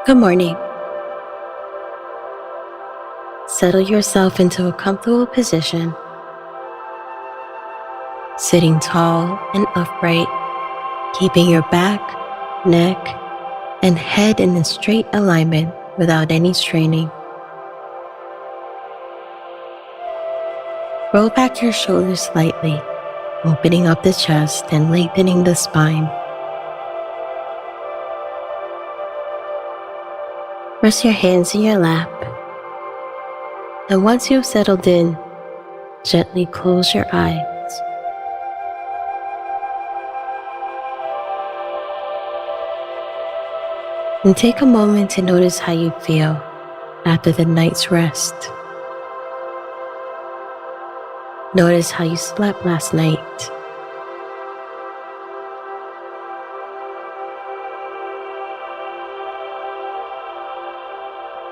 Good morning. Settle yourself into a comfortable position, sitting tall and upright, keeping your back, neck, and head in a straight alignment without any straining. Roll back your shoulders slightly, opening up the chest and lengthening the spine. Rest your hands in your lap, and once you've settled in, gently close your eyes. And take a moment to notice how you feel after the night's rest. Notice how you slept last night.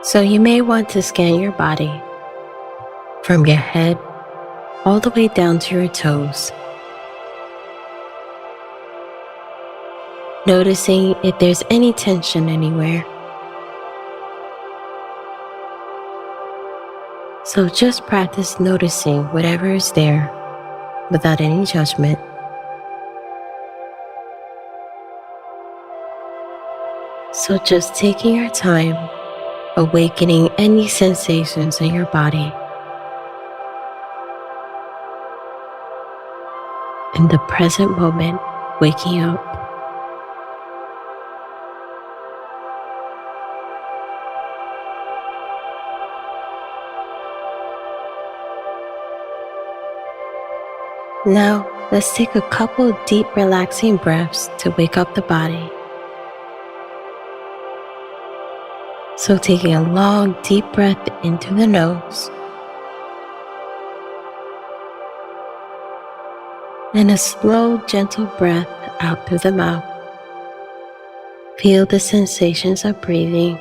So you may want to scan your body from your head all the way down to your toes, noticing if there's any tension anywhere. So just practice noticing whatever is there without any judgment. So just taking your time, awakening any sensations in your body. In the present moment, waking up. Now, let's take a couple deep, relaxing breaths to wake up the body. So taking a long, deep breath into the nose, and a slow, gentle breath out through the mouth. Feel the sensations of breathing.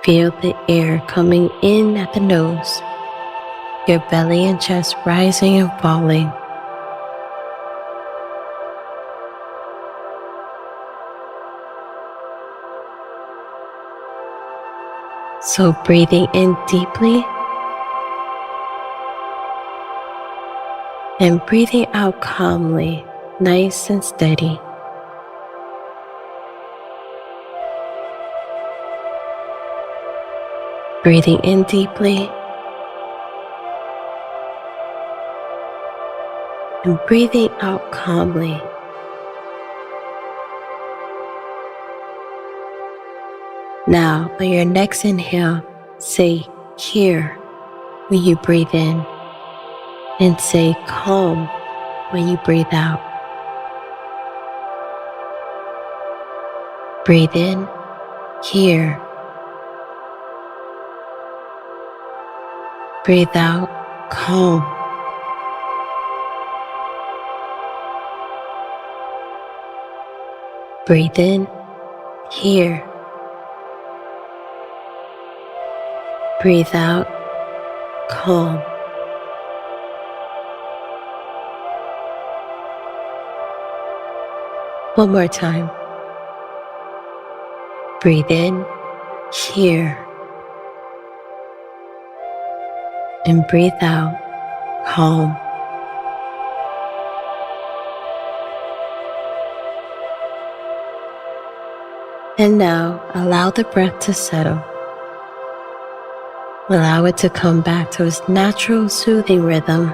Feel the air coming in at the nose, your belly and chest rising and falling. So breathing in deeply and breathing out calmly, nice and steady. Breathing in deeply and breathing out calmly. Now, on your next inhale, say here when you breathe in, and say calm when you breathe out. Breathe in, here. Breathe out, calm. Breathe in, here. Breathe out, calm. One more time. Breathe in, here. And breathe out, calm. And now, allow the breath to settle. Allow it to come back to its natural, soothing rhythm.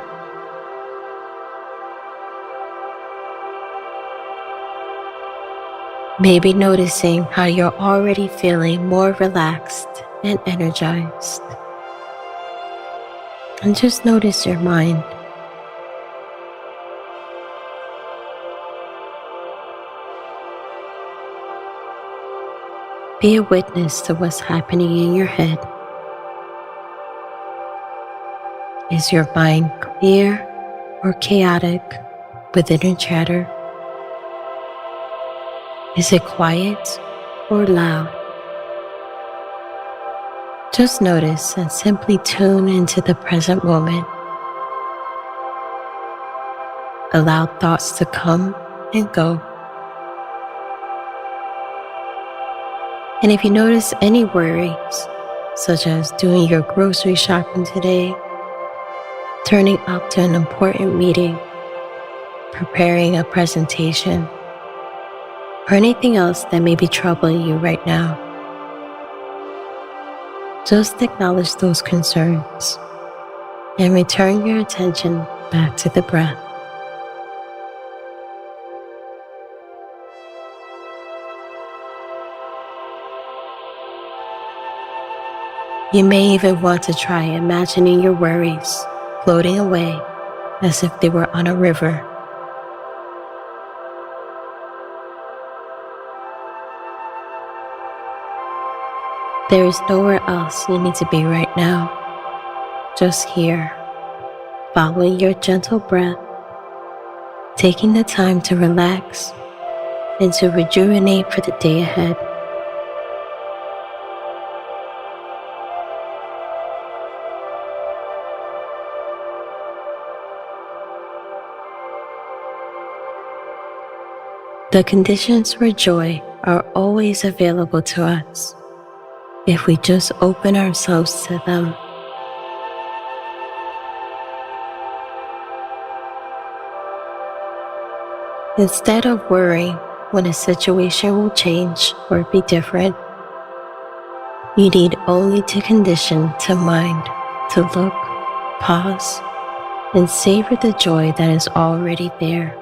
Maybe noticing how you're already feeling more relaxed and energized. And just notice your mind. Be a witness to what's happening in your head. Is your mind clear or chaotic with inner chatter? Is it quiet or loud? Just notice and simply tune into the present moment. Allow thoughts to come and go. And if you notice any worries, such as doing your grocery shopping today, turning up to an important meeting, preparing a presentation, or anything else that may be troubling you right now, just acknowledge those concerns and return your attention back to the breath. You may even want to try imagining your worries floating away as if they were on a river. There is nowhere else you need to be right now, just here, following your gentle breath, taking the time to relax and to rejuvenate for the day ahead. The conditions for joy are always available to us if we just open ourselves to them. Instead of worrying when a situation will change or be different, you need only to condition the mind to look, pause, and savor the joy that is already there.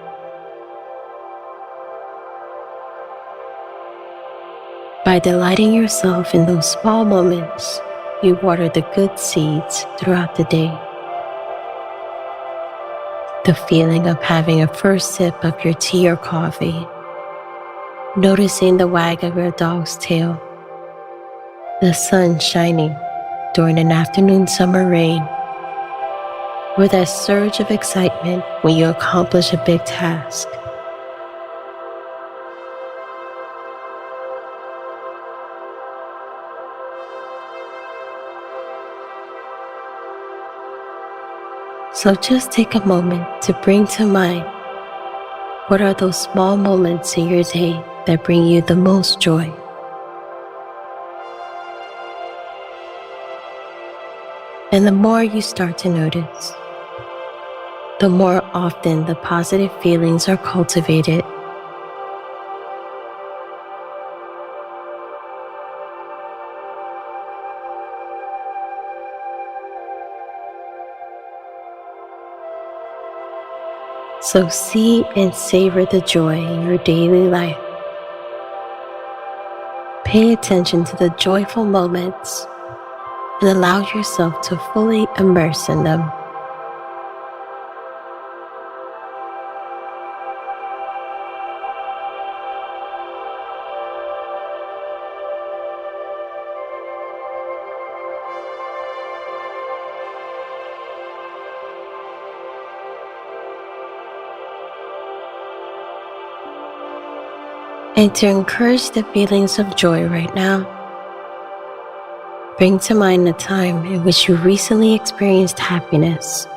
By delighting yourself in those small moments, you water the good seeds throughout the day. The feeling of having a first sip of your tea or coffee, noticing the wag of your dog's tail, the sun shining during an afternoon summer rain, or that surge of excitement when you accomplish a big task. So just take a moment to bring to mind what are those small moments in your day that bring you the most joy. And the more you start to notice, the more often the positive feelings are cultivated. So see and savor the joy in your daily life. Pay attention to the joyful moments and allow yourself to fully immerse in them. And to encourage the feelings of joy right now, bring to mind a time in which you recently experienced happiness.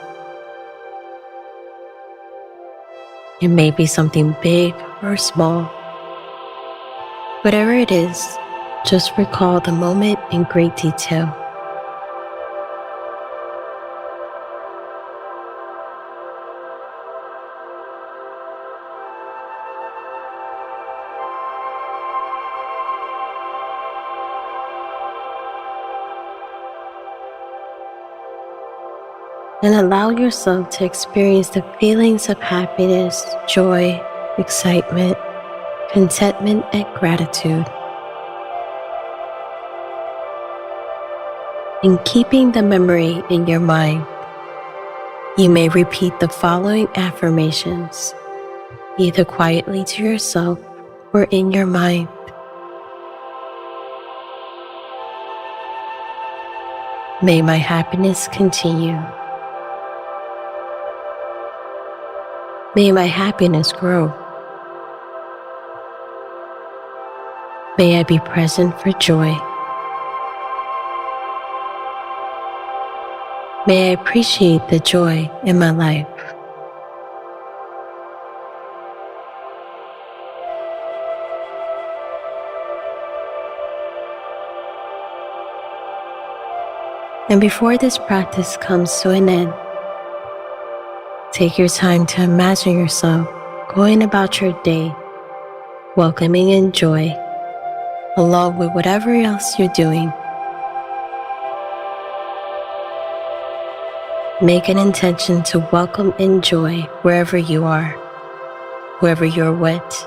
It may be something big or small. Whatever it is, just recall the moment in great detail. And allow yourself to experience the feelings of happiness, joy, excitement, contentment, and gratitude. In keeping the memory in your mind, you may repeat the following affirmations, either quietly to yourself or in your mind. May my happiness continue. May my happiness grow. May I be present for joy. May I appreciate the joy in my life. And before this practice comes to an end, take your time to imagine yourself going about your day, welcoming in joy, along with whatever else you're doing. Make an intention to welcome in joy wherever you are, whoever you're with,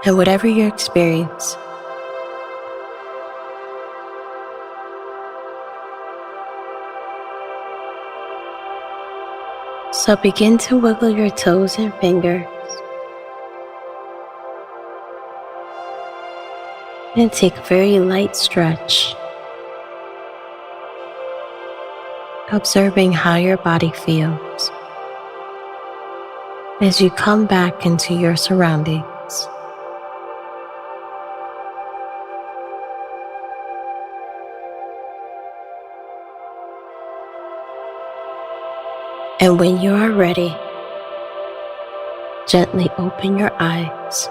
and whatever your experience. So begin to wiggle your toes and fingers, and take a very light stretch, observing how your body feels as you come back into your surroundings. And when you are ready, gently open your eyes